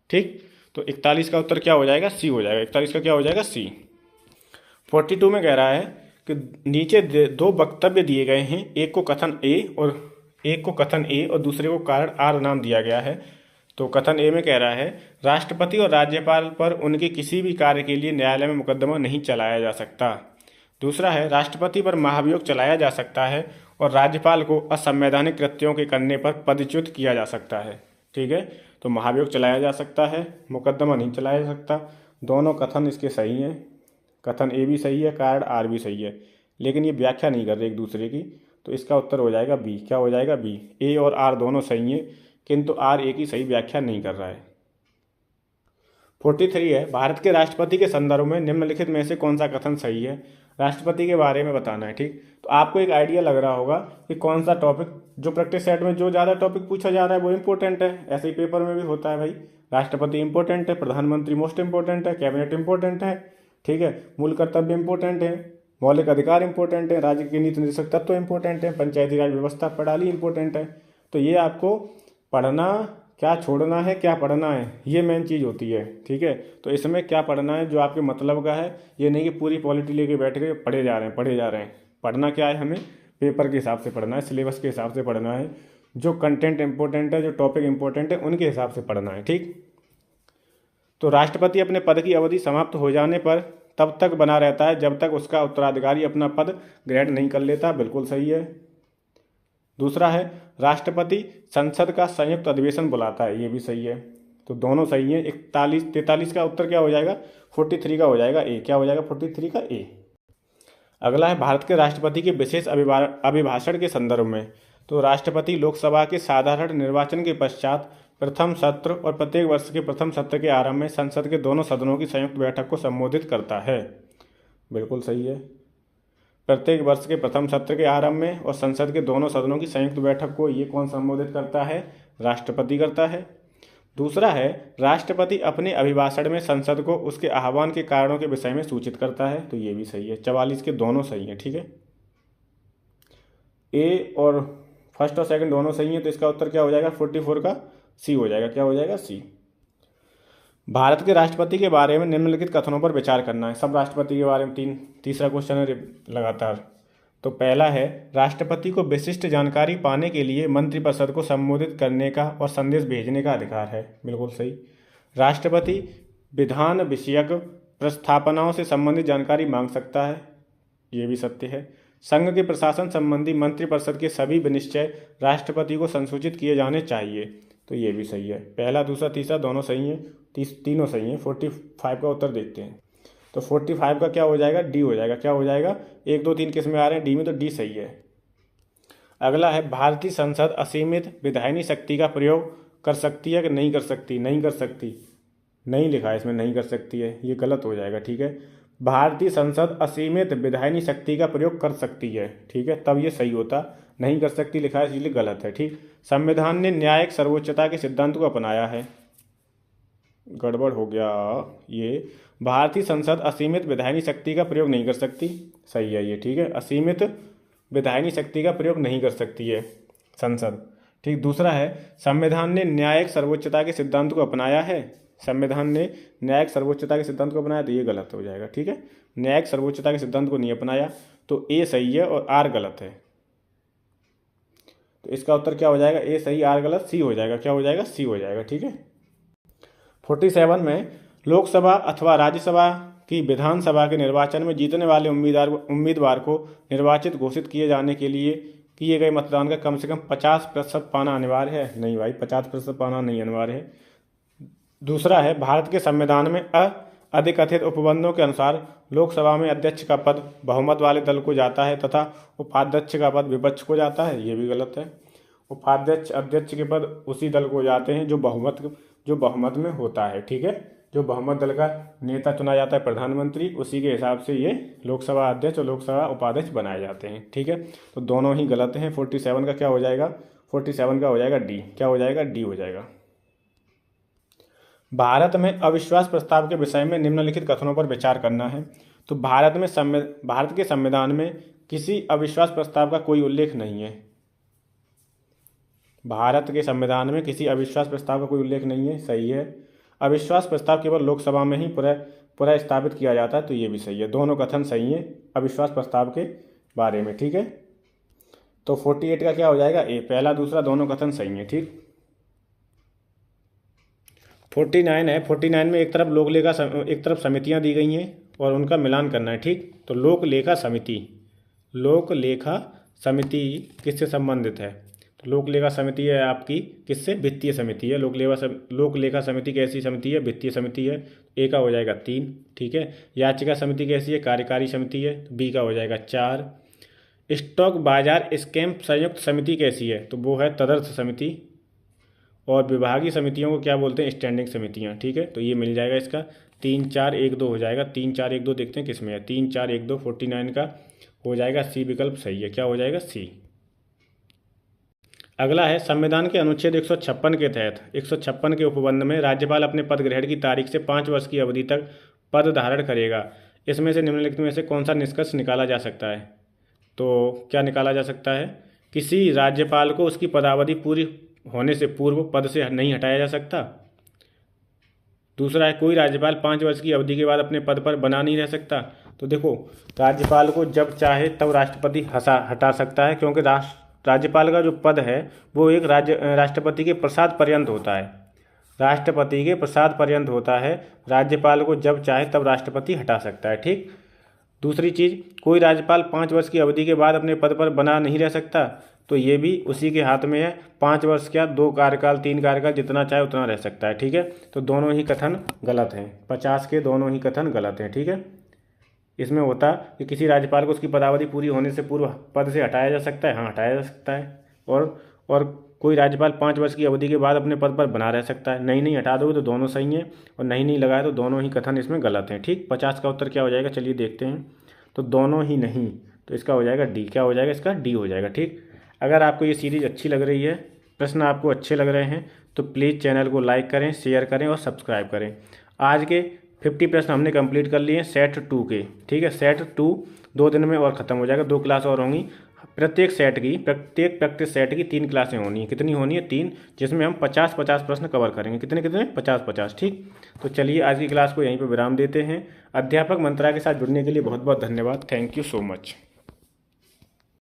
ठीक, तो 41 का उत्तर क्या हो जाएगा? सी हो जाएगा। 41 का क्या हो जाएगा? सी। 42 में कह रहा है कि नीचे दो वक्तव्य दिए गए हैं, एक को कथन ए और दूसरे को कारण आर नाम दिया गया है। तो कथन ए में कह रहा है राष्ट्रपति और राज्यपाल पर उनके किसी भी कार्य के लिए न्यायालय में मुकदमा नहीं चलाया जा सकता। दूसरा है राष्ट्रपति पर महाभियोग चलाया जा सकता है और राज्यपाल को असंवैधानिक कृत्यों के करने पर पदच्युत किया जा सकता है। ठीक है, तो महाभियोग चलाया जा सकता है, मुकदमा नहीं चलाया जा सकता। दोनों कथन इसके सही हैं, कथन ए भी सही है, कारण आर भी सही है, लेकिन ये व्याख्या नहीं कर रहे एक दूसरे की। तो इसका उत्तर हो जाएगा बी। क्या हो जाएगा? बी। ए और आर दोनों सही हैं, किंतु आर ए की सही व्याख्या नहीं कर रहा है। 43 है भारत के राष्ट्रपति के संदर्भ में निम्नलिखित में से कौन सा कथन सही है? राष्ट्रपति के बारे में बताना है। ठीक, तो आपको एक आइडिया लग रहा होगा कि कौन सा टॉपिक, जो प्रैक्टिस सेट में जो ज़्यादा टॉपिक पूछा जा रहा है वो इंपॉर्टेंट है। ऐसे ही पेपर में भी होता है भाई, राष्ट्रपति इंपॉर्टेंट है, प्रधानमंत्री मोस्ट इंपॉर्टेंट है, कैबिनेट इंपॉर्टेंट है। ठीक है, मूल कर्तव्य इंपॉर्टेंट है, मौलिक अधिकार इंपॉर्टेंट है, राज्य के नीति निर्देशक तत्व इंपॉर्टेंट है, पंचायती राज व्यवस्था प्रणाली इंपॉर्टेंट है। तो ये आपको पढ़ना, क्या छोड़ना है, क्या पढ़ना है, ये मेन चीज़ होती है। ठीक है, तो इसमें क्या पढ़ना है जो आपके मतलब का है, ये नहीं कि पूरी पॉलिटी लेके बैठ के पढ़े जा रहे हैं। पढ़ना क्या है, हमें पेपर के हिसाब से पढ़ना है, सिलेबस के हिसाब से पढ़ना है, जो कंटेंट इंपॉर्टेंट है, जो टॉपिक इंपॉर्टेंट है, उनके हिसाब से पढ़ना है। ठीक, तो राष्ट्रपति अपने पद की अवधि समाप्त हो जाने पर तब तक बना रहता है जब तक उसका उत्तराधिकारी अपना पद ग्रहण नहीं कर लेता, बिल्कुल सही है। दूसरा है राष्ट्रपति संसद का संयुक्त अधिवेशन बुलाता है, ये भी सही है। तो दोनों सही हैं। 43 का उत्तर क्या हो जाएगा? 43 का हो जाएगा ए। क्या हो जाएगा? 43 का ए। अगला है भारत के राष्ट्रपति के विशेष अभिभाषण के संदर्भ में। तो राष्ट्रपति लोकसभा के साधारण निर्वाचन के पश्चात प्रथम सत्र और प्रत्येक वर्ष के प्रथम सत्र के आरंभ में संसद के दोनों सदनों की संयुक्त बैठक को संबोधित करता है, बिल्कुल सही है। प्रत्येक वर्ष के प्रथम सत्र के आरंभ में और संसद के दोनों सदनों की संयुक्त बैठक को ये कौन संबोधित करता है? राष्ट्रपति करता है। दूसरा है राष्ट्रपति अपने अभिभाषण में संसद को उसके आह्वान के कारणों के विषय में सूचित करता है, तो ये भी सही है। 44 के दोनों सही हैं। ठीक है, ए और फर्स्ट और सेकंड दोनों सही हैं, तो इसका उत्तर क्या हो जाएगा? 44 का सी हो जाएगा। क्या हो जाएगा? सी। भारत के राष्ट्रपति के बारे में निम्नलिखित कथनों पर विचार करना है। सब राष्ट्रपति के बारे में तीसरा क्वेश्चन है लगातार। तो पहला है राष्ट्रपति को विशिष्ट जानकारी पाने के लिए मंत्रिपरिषद को संबोधित करने का और संदेश भेजने का अधिकार है, बिल्कुल सही। राष्ट्रपति विधान विषयक प्रस्थापनाओं से संबंधित जानकारी मांग सकता है, ये भी सत्य है। संघ के प्रशासन संबंधी मंत्रिपरिषद के सभी विनिश्चय राष्ट्रपति को संसूचित किए जाने चाहिए, तो ये भी सही है। पहला, दूसरा, तीसरा दोनों सही हैं, तीनों सही हैं। 45 का उत्तर देखते हैं। तो 45 का क्या हो जाएगा? डी हो जाएगा। क्या हो जाएगा? 1, 2, 3 किस में आ रहे हैं? डी में, तो डी सही है। अगला है भारतीय संसद असीमित विधायिनी शक्ति का प्रयोग कर सकती है कि नहीं कर सकती? नहीं कर सकती, नहीं लिखा है इसमें, नहीं कर सकती है, ये गलत हो जाएगा। ठीक है, भारतीय संसद असीमित विधायिनी शक्ति का प्रयोग कर सकती है, ठीक है, तब ये सही होता। नहीं कर सकती लिखा है इसलिए गलत है। ठीक, संविधान ने न्यायिक सर्वोच्चता के सिद्धांत को अपनाया है, गड़बड़ हो गया ये। भारतीय संसद असीमित विधायिनी शक्ति का प्रयोग नहीं कर सकती, सही है ये। ठीक है, असीमित विधायिनी शक्ति का प्रयोग नहीं कर सकती है संसद। ठीक, दूसरा है संविधान ने न्यायिक सर्वोच्चता के सिद्धांत को अपनाया है। संविधान ने न्यायिक सर्वोच्चता के सिद्धांत को अपनाया, तो ये गलत हो जाएगा। ठीक है, न्यायिक सर्वोच्चता के सिद्धांत को नहीं अपनाया, तो ए सही है और आर गलत है। तो इसका उत्तर क्या हो जाएगा? ए सही, आर गलत, सी हो जाएगा। क्या हो जाएगा? सी हो जाएगा। ठीक है, 47 में लोकसभा अथवा राज्यसभा की विधानसभा के निर्वाचन में जीतने वाले उम्मीदवार को निर्वाचित घोषित किए जाने के लिए किए गए मतदान का कम से कम 50% पाना अनिवार्य है? नहीं भाई, 50% पाना नहीं अनिवार्य है। दूसरा है, भारत के संविधान में अधिकथित उपबंधों के अनुसार लोकसभा में अध्यक्ष का पद बहुमत वाले दल को जाता है तथा उपाध्यक्ष का पद विपक्ष को जाता है। ये भी गलत है। उपाध्यक्ष अध्यक्ष के पद उसी दल को जाते हैं जो बहुमत में होता है। ठीक है, जो बहुमत दल का नेता चुना जाता है प्रधानमंत्री, उसी के हिसाब से ये लोकसभा अध्यक्ष और लोकसभा उपाध्यक्ष बनाए जाते हैं। ठीक है, तो दोनों ही गलत हैं। 47 का क्या हो जाएगा? 47 का हो जाएगा डी। क्या हो जाएगा? डी हो जाएगा। भारत में अविश्वास प्रस्ताव के विषय में निम्नलिखित कथनों पर विचार करना है। तो भारत के संविधान में किसी अविश्वास प्रस्ताव का कोई उल्लेख नहीं है। भारत के संविधान में किसी अविश्वास प्रस्ताव का कोई उल्लेख नहीं है, सही है। अविश्वास प्रस्ताव केवल लोकसभा में ही पुनः स्थापित किया जाता है, तो ये भी सही है। दोनों कथन सही है अविश्वास प्रस्ताव के बारे में। ठीक है, तो 48 का क्या हो जाएगा? ए। पहला दूसरा दोनों कथन सही है। ठीक, 49 है। 49 में एक तरफ समितियां दी गई हैं और उनका मिलान करना है। ठीक, तो लोक लेखा समिति किससे संबंधित है? तो लोक लेखा समिति है आपकी किससे? वित्तीय समिति है। लोक लेखा समिति कैसी समिति है? वित्तीय समिति है। ए का हो जाएगा 3। ठीक है, याचिका समिति कैसी है? कार्यकारी समिति है। तो बी का हो जाएगा 4। स्टॉक बाजार स्कैम संयुक्त समिति कैसी है? तो वो है तदर्थ समिति। और विभागीय समितियों को क्या बोलते हैं? स्टैंडिंग समितियां। ठीक है, तो ये मिल जाएगा इसका 3 4 1 2 हो जाएगा। 3 4 1 2 देखते हैं किसमें है। 3 4 1 2 49 का हो जाएगा सी विकल्प सही है। क्या हो जाएगा? सी। अगला है, संविधान के अनुच्छेद 156 के तहत 156 के उपबंध में राज्यपाल अपने पद ग्रहण की तारीख से 5 वर्ष की अवधि तक पद धारण करेगा। इसमें से निम्नलिखित में से कौन सा निष्कर्ष निकाला जा सकता है? तो क्या निकाला जा सकता है? किसी राज्यपाल को उसकी पदावधि पूरी होने से पूर्व पद से नहीं हटाया जा सकता। दूसरा है, कोई राज्यपाल 5 वर्ष की अवधि के बाद अपने पद पर बना नहीं रह सकता। तो देखो, राज्यपाल को जब चाहे तब राष्ट्रपति हटा सकता है, क्योंकि राज्यपाल का जो पद है वो एक राष्ट्रपति के प्रसाद पर्यंत होता है। राष्ट्रपति के प्रसाद पर्यंत होता है। राज्यपाल को जब चाहे तब राष्ट्रपति हटा सकता है। ठीक, दूसरी चीज़, कोई राज्यपाल 5 वर्ष की अवधि के बाद अपने पद पर बना नहीं रह सकता। तो ये भी उसी के हाथ में है। 5 वर्ष क्या, 2 कार्यकाल 3 कार्यकाल जितना चाहे उतना रह सकता है। ठीक है, तो दोनों ही कथन गलत हैं। 50 के दोनों ही कथन गलत हैं। ठीक है, इसमें होता कि किसी राज्यपाल को उसकी पदावधि पूरी होने से पूर्व पद से हटाया जा सकता है। हाँ, हटाया जा सकता है। और कोई राज्यपाल 5 वर्ष की अवधि के बाद अपने पद पर बना रह सकता है। नहीं हटा दोगे तो दोनों सही हैं, और नहीं लगाए तो दोनों ही कथन इसमें गलत हैं। ठीक, 50 का उत्तर क्या हो जाएगा? चलिए देखते हैं। तो दोनों ही नहीं, तो इसका हो जाएगा डी। क्या हो जाएगा? इसका डी हो जाएगा। ठीक, अगर आपको ये सीरीज़ अच्छी लग रही है, प्रश्न आपको अच्छे लग रहे हैं, तो प्लीज़ चैनल को लाइक करें, शेयर करें और सब्सक्राइब करें। आज के 50 प्रश्न हमने कंप्लीट कर लिए हैं सेट 2 के। ठीक है, सेट 2 2 दिन में और ख़त्म हो जाएगा। 2 क्लास और होंगी। प्रत्येक प्रैक्टिस सेट की 3 क्लासें होनी है। कितनी होनी है? 3, जिसमें हम 50 प्रश्न कवर करेंगे। कितने 50। ठीक, तो चलिए आज की क्लास को यहीं पर विराम देते हैं। अध्यापक मंत्रा के साथ जुड़ने के लिए बहुत बहुत धन्यवाद। Thank you so much.